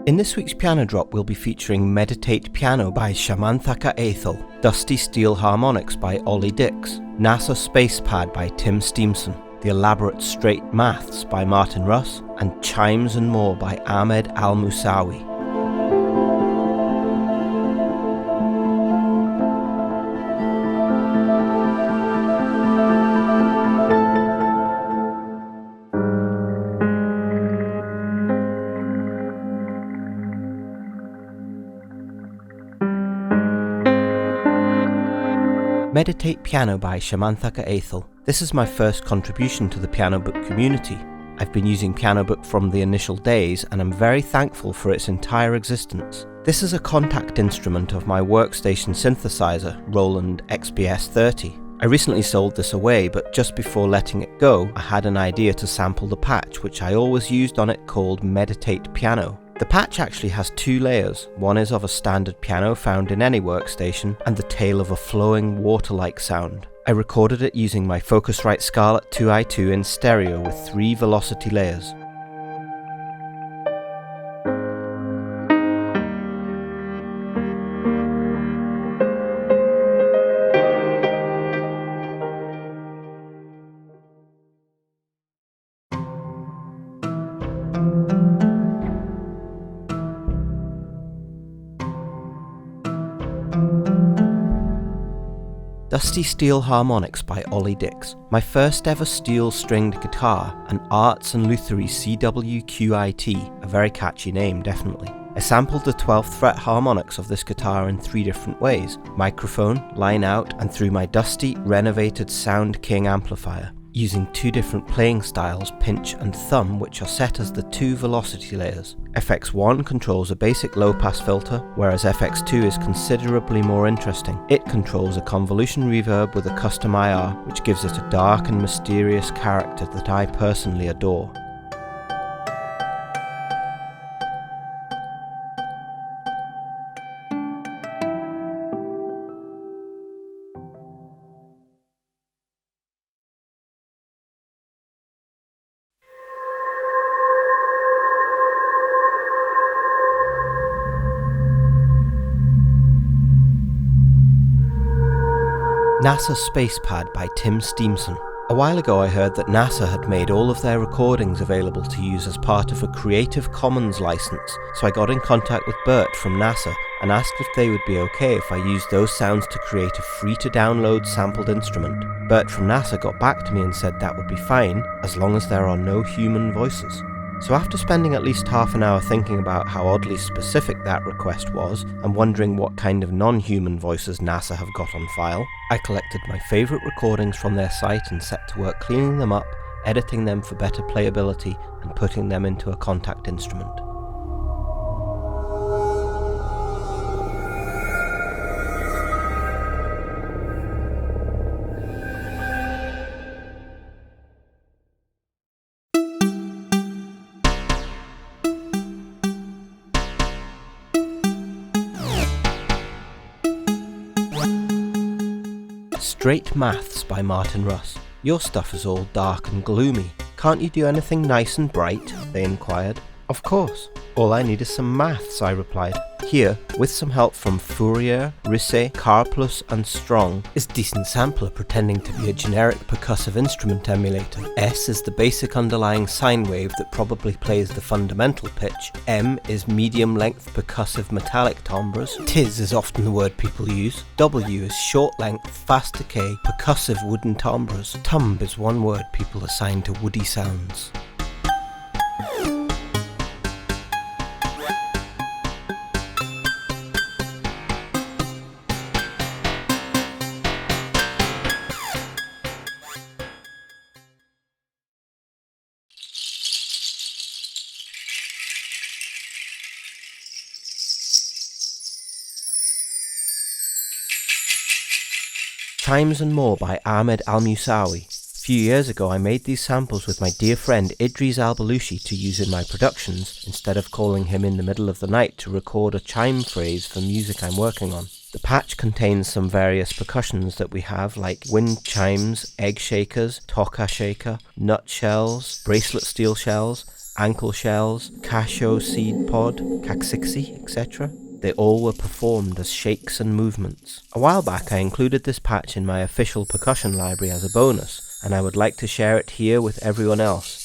In this week's Pianodrop, we'll be featuring Meditate Piano by Shamanthaka Ethel, Dusty Steel Harmonics by Ollie Dix, NASA Space Pad by Tim Steamson, The Elaborate Straight Maths by Martin Russ, and Chimes More by Ahmed Al-Musawi. Meditate Piano by Shamanthaka Ethel. This is my first contribution to the piano book community. I've been using Piano Book from the initial days and I'm very thankful for its entire existence. This is a contact instrument of my workstation synthesizer, Roland XBS30. I recently sold this away, but just before letting it go, I had an idea to sample the patch which I always used on it called Meditate Piano. The patch actually has two layers. One is of a standard piano found in any workstation, and the tail of a flowing water-like sound. I recorded it using my Focusrite Scarlett 2i2 in stereo with 3 velocity layers. Dusty Steel Harmonics by Ollie Dix, my first ever steel stringed guitar, an Arts and Luthery CWQIT, a very catchy name definitely. I sampled the 12th fret harmonics of this guitar in 3 different ways: microphone, line out, and through my dusty, renovated Sound King amplifier, using 2 different playing styles, pinch and thumb, which are set as the 2 velocity layers. FX1 controls a basic low-pass filter, whereas FX2 is considerably more interesting. It controls a convolution reverb with a custom IR, which gives it a dark and mysterious character that I personally adore. NASA Space Pad by Tim Steamson. A while ago I heard that NASA had made all of their recordings available to use as part of a Creative Commons license, so I got in contact with Bert from NASA and asked if they would be okay if I used those sounds to create a free-to-download sampled instrument. Bert from NASA got back to me and said that would be fine, as long as there are no human voices. So after spending at least half an hour thinking about how oddly specific that request was, and wondering what kind of non-human voices NASA have got on file, I collected my favourite recordings from their site and set to work cleaning them up, editing them for better playability, and putting them into a contact instrument. Straight Maths by Martin Russ. Your stuff is all dark and gloomy. Can't you do anything nice and bright? They inquired. Of course. All I need is some maths, I replied. Here, with some help from Fourier, Risset, Carplus and Strong, is Decent Sampler pretending to be a generic percussive instrument emulator. S is the basic underlying sine wave that probably plays the fundamental pitch. M is medium-length percussive metallic timbres. Tiz is often the word people use. W is short-length, fast decay, percussive wooden timbres. Tumb is one word people assign to woody sounds. Chimes More by Ahmed Al-Musawi. A few years ago I made these samples with my dear friend Idris Al-Balushi to use in my productions, instead of calling him in the middle of the night to record a chime phrase for music I'm working on. The patch contains some various percussions that we have, like wind chimes, egg shakers, toca shaker, nut shells, bracelet steel shells, ankle shells, cashew seed pod, caxixi, etc. They all were performed as shakes and movements. A while back I included this patch in my official percussion library as a bonus, and I would like to share it here with everyone else.